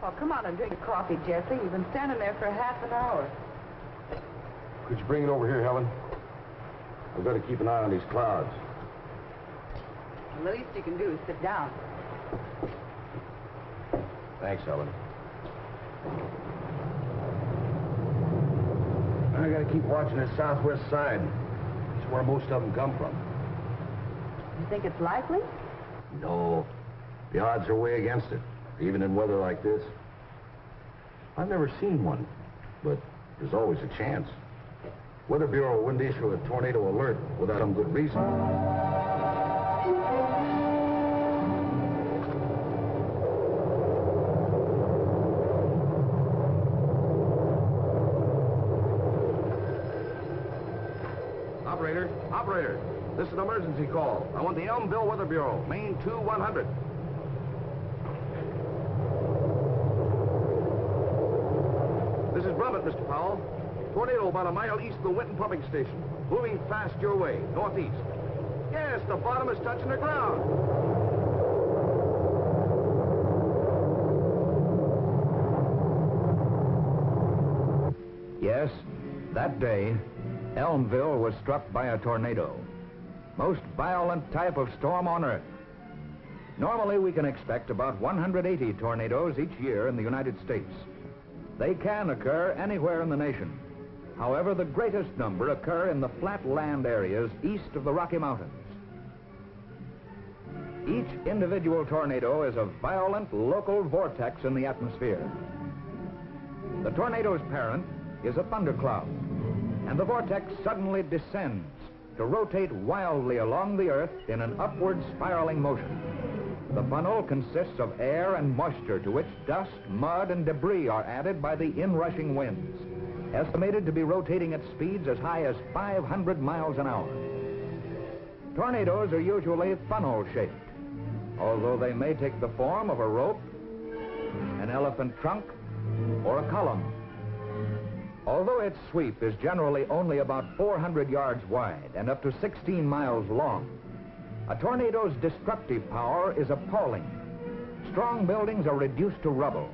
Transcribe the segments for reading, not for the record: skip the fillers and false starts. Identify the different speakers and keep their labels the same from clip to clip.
Speaker 1: Oh, come on and drink your coffee, Jesse. You've been standing there for half an hour.
Speaker 2: Could you bring it over here, Helen? I've got to keep an eye on these clouds.
Speaker 1: The least you can do is sit down.
Speaker 2: Thanks, Helen. I got to keep watching the southwest side. It's where most of them come from.
Speaker 1: You think it's likely?
Speaker 2: No. The odds are way against it, even in weather like this. I've never seen one, but there's always a chance. Weather Bureau wouldn't issue a tornado alert without some good reason. Operator, this is an emergency call. I want the Elmville Weather Bureau, Main 2100. This is Brummett, Mr. Powell. Tornado about a mile east of the Winton pumping station. Moving fast your way, northeast. Yes, the bottom is touching the ground.
Speaker 3: Yes, that day, Elmville was struck by a tornado. Most violent type of storm on Earth. Normally, we can expect about 180 tornadoes each year in the United States. They can occur anywhere in the nation. However, the greatest number occur in the flat land areas east of the Rocky Mountains. Each individual tornado is a violent local vortex in the atmosphere. The tornado's parent is a thundercloud, and the vortex suddenly descends to rotate wildly along the Earth in an upward spiraling motion. The funnel consists of air and moisture to which dust, mud, and debris are added by the inrushing winds, estimated to be rotating at speeds as high as 500 miles an hour. Tornadoes are usually funnel-shaped, although they may take the form of a rope, an elephant trunk, or a column. Although its sweep is generally only about 400 yards wide and up to 16 miles long, a tornado's destructive power is appalling. Strong buildings are reduced to rubble,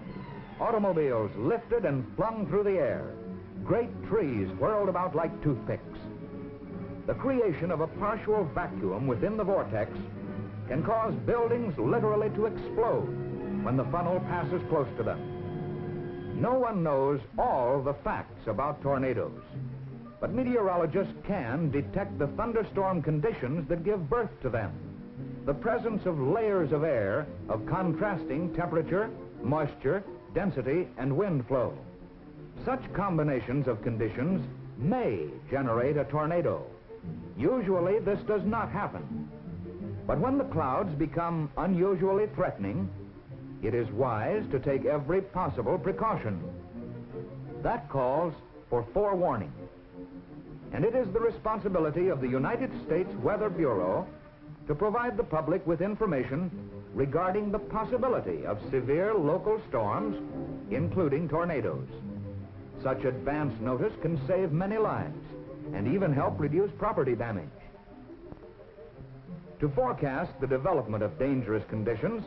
Speaker 3: automobiles lifted and flung through the air, great trees whirled about like toothpicks. The creation of a partial vacuum within the vortex can cause buildings literally to explode when the funnel passes close to them. No one knows all the facts about tornadoes, but meteorologists can detect the thunderstorm conditions that give birth to them. The presence of layers of air of contrasting temperature, moisture, density, and wind flow. Such combinations of conditions may generate a tornado. Usually this does not happen. But when the clouds become unusually threatening, it is wise to take every possible precaution. That calls for forewarning. And it is the responsibility of the United States Weather Bureau to provide the public with information regarding the possibility of severe local storms, including tornadoes. Such advance notice can save many lives and even help reduce property damage. To forecast the development of dangerous conditions,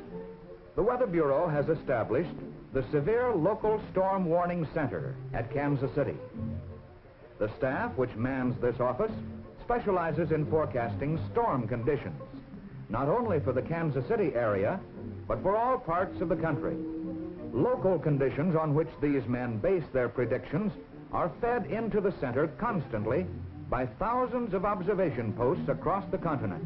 Speaker 3: the Weather Bureau has established the Severe Local Storm Warning Center at Kansas City. The staff which mans this office specializes in forecasting storm conditions, not only for the Kansas City area, but for all parts of the country. Local conditions on which these men base their predictions are fed into the center constantly by thousands of observation posts across the continent.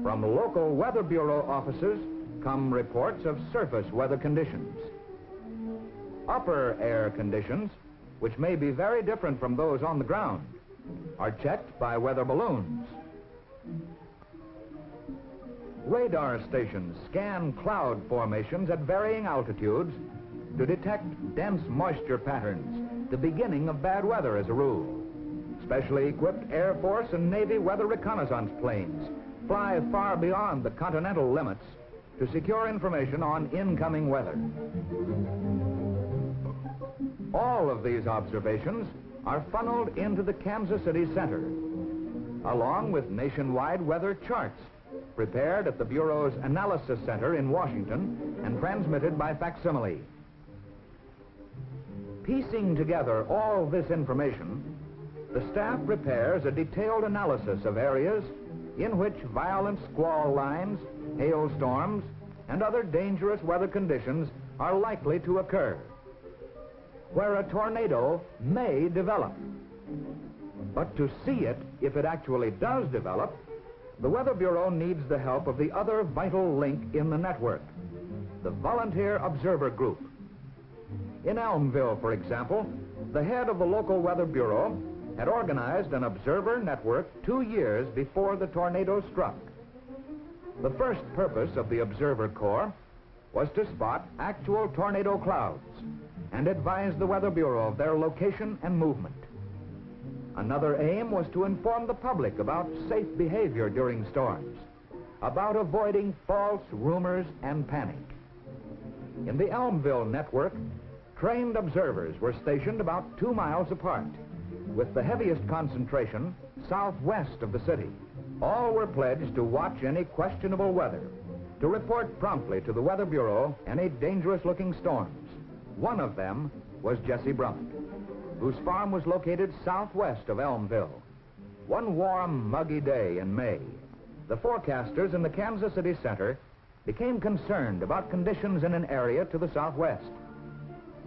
Speaker 3: From local Weather Bureau offices come reports of surface weather conditions. Upper air conditions, which may be very different from those on the ground, are checked by weather balloons. Radar stations scan cloud formations at varying altitudes to detect dense moisture patterns, the beginning of bad weather as a rule. Specially equipped Air Force and Navy weather reconnaissance planes fly far beyond the continental limits to secure information on incoming weather. All of these observations are funneled into the Kansas City Center, along with nationwide weather charts prepared at the Bureau's Analysis Center in Washington and transmitted by facsimile. Piecing together all this information, the staff prepares a detailed analysis of areas in which violent squall lines, hailstorms, and other dangerous weather conditions are likely to occur, where a tornado may develop. But to see it, if it actually does develop, the Weather Bureau needs the help of the other vital link in the network, the Volunteer Observer Group. In Elmville, for example, the head of the local Weather Bureau had organized an observer network 2 years before the tornado struck. The first purpose of the Observer Corps was to spot actual tornado clouds and advise the Weather Bureau of their location and movement. Another aim was to inform the public about safe behavior during storms, about avoiding false rumors and panic. In the Elmville network, trained observers were stationed about 2 miles apart, with the heaviest concentration southwest of the city. All were pledged to watch any questionable weather, to report promptly to the Weather Bureau any dangerous-looking storms. One of them was Jesse Brummett, whose farm was located southwest of Elmville. One warm, muggy day in May, the forecasters in the Kansas City Center became concerned about conditions in an area to the southwest.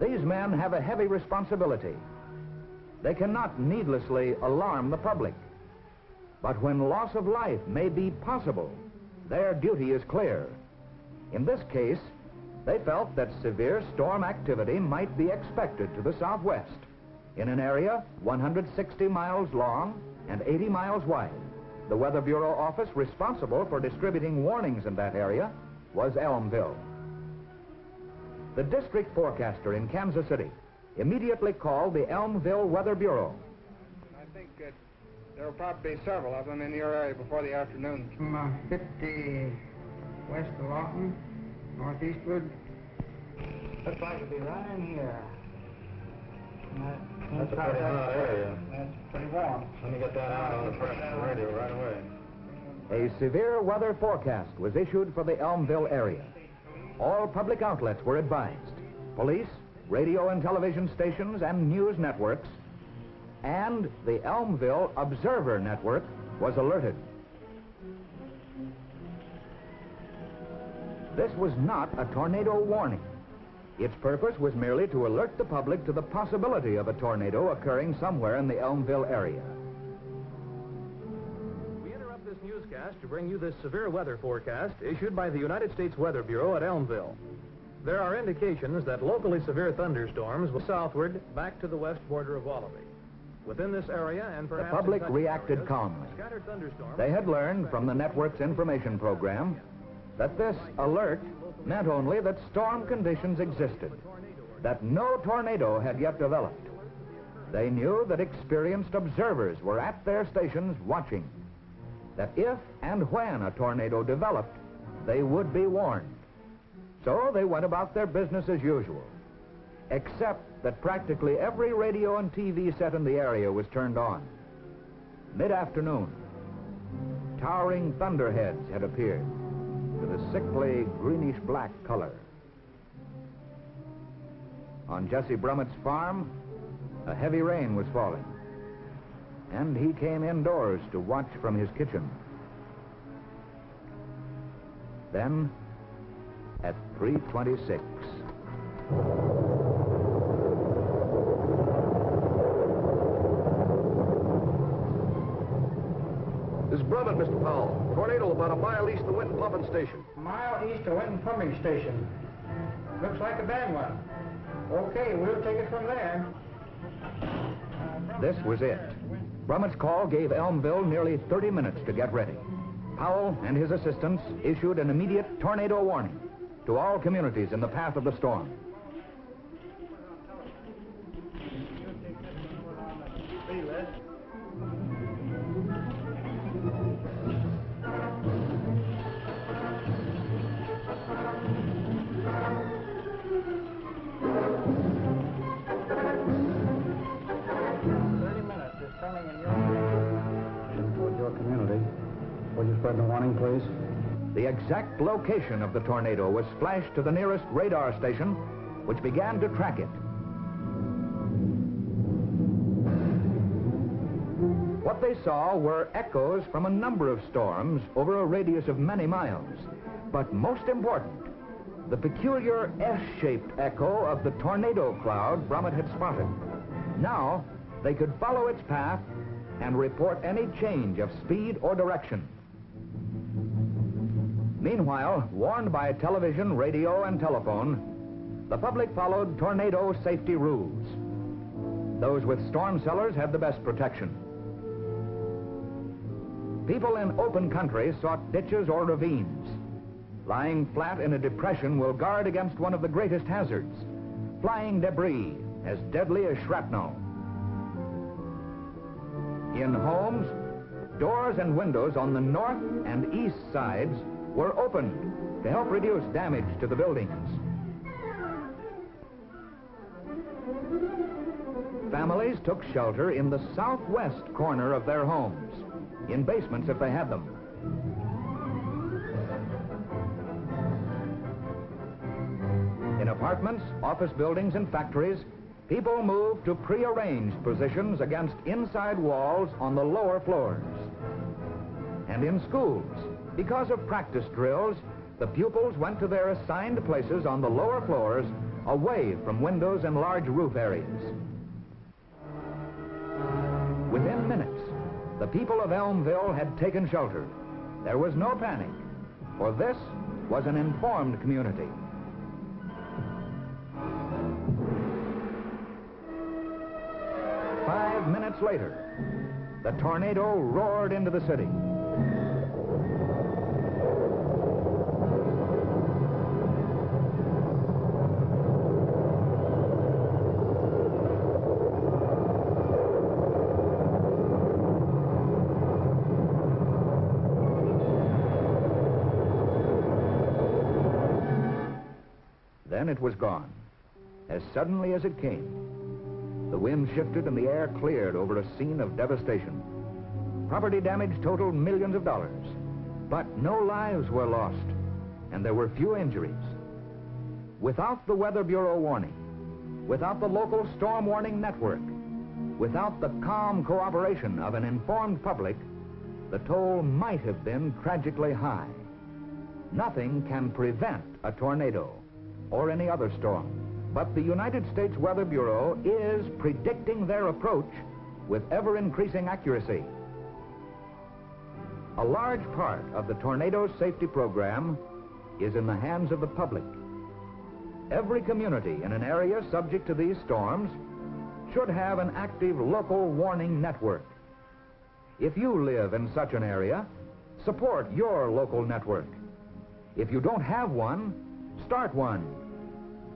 Speaker 3: These men have a heavy responsibility. They cannot needlessly alarm the public. But when loss of life may be possible, their duty is clear. In this case, they felt that severe storm activity might be expected to the southwest, in an area 160 miles long and 80 miles wide. The Weather Bureau office responsible for distributing warnings in that area was Elmville. The district forecaster in Kansas City immediately called the Elmville Weather Bureau.
Speaker 4: I think there will probably be several of them in your area before the afternoon.
Speaker 5: From 50 west of Lawton, northeastward. Looks like it'll be right in here.
Speaker 4: That's a pretty hot area.
Speaker 5: That's pretty warm.
Speaker 4: Let me get that out on the press radio right away.
Speaker 3: A severe weather forecast was issued for the Elmville area. All public outlets were advised. Police, radio and television stations, and news networks, and the Elmville Observer Network was alerted. This was not a tornado warning. Its purpose was merely to alert the public to the possibility of a tornado occurring somewhere in the Elmville area.
Speaker 6: We interrupt this newscast to bring you this severe weather forecast issued by the United States Weather Bureau at Elmville. There are indications that locally severe thunderstorms will southward back to the west border of Wallaby. Within this area and perhaps
Speaker 3: The public
Speaker 6: in touch
Speaker 3: reacted
Speaker 6: areas,
Speaker 3: calmly.
Speaker 6: scattered thunderstorms.
Speaker 3: They had learned from the network's information program that this alert meant only that storm conditions existed, that no tornado had yet developed. They knew that experienced observers were at their stations watching, that if and when a tornado developed, they would be warned. So they went about their business as usual, except that practically every radio and TV set in the area was turned on. Mid-afternoon, towering thunderheads had appeared with a sickly greenish-black color. On Jesse Brummett's farm, a heavy rain was falling, and he came indoors to watch from his kitchen. Then, at 3:26,
Speaker 2: This is Brummett, Mr. Powell. Tornado about a mile east of the Winton Pumping Station.
Speaker 5: A mile east of Winton Pumping Station. Looks like a bad one. Okay, we'll take it from there.
Speaker 3: this was it. Brummett's call gave Elmville nearly 30 minutes to get ready. Powell and his assistants issued an immediate tornado warning to all communities in the path of the storm.
Speaker 5: Toward your community. Will you spread the warning, please?
Speaker 3: The exact location of the tornado was flashed to the nearest radar station, which began to track it. What they saw were echoes from a number of storms over a radius of many miles. But most important, the peculiar S-shaped echo of the tornado cloud Brummett had spotted. Now, they could follow its path and report any change of speed or direction. Meanwhile, warned by television, radio, and telephone, the public followed tornado safety rules. Those with storm cellars had the best protection. People in open country sought ditches or ravines. Lying flat in a depression will guard against one of the greatest hazards, flying debris, as deadly as shrapnel. In homes, doors and windows on the north and east sides were opened to help reduce damage to the buildings. Families took shelter in the southwest corner of their homes, in basements if they had them. In apartments, office buildings, and factories, people moved to prearranged positions against inside walls on the lower floors. And in schools, because of practice drills, the pupils went to their assigned places on the lower floors, away from windows and large roof areas. Within minutes, the people of Elmville had taken shelter. There was no panic, for this was an informed community. Five minutes later, the tornado roared into the city. Then it was gone, as suddenly as it came. The wind shifted and the air cleared over a scene of devastation. Property damage totaled millions of dollars, but no lives were lost, and there were few injuries. Without the Weather Bureau warning, without the local storm warning network, without the calm cooperation of an informed public, the toll might have been tragically high. Nothing can prevent a tornado or any other storm, but the United States Weather Bureau is predicting their approach with ever-increasing accuracy. A large part of the tornado safety program is in the hands of the public. Every community in an area subject to these storms should have an active local warning network. If you live in such an area, support your local network. If you don't have one, start one.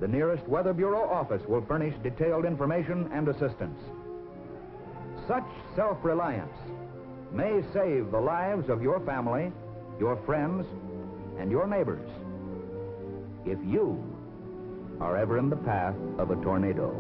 Speaker 3: The nearest Weather Bureau office will furnish detailed information and assistance. Such self-reliance may save the lives of your family, your friends, and your neighbors, if you are ever in the path of a tornado.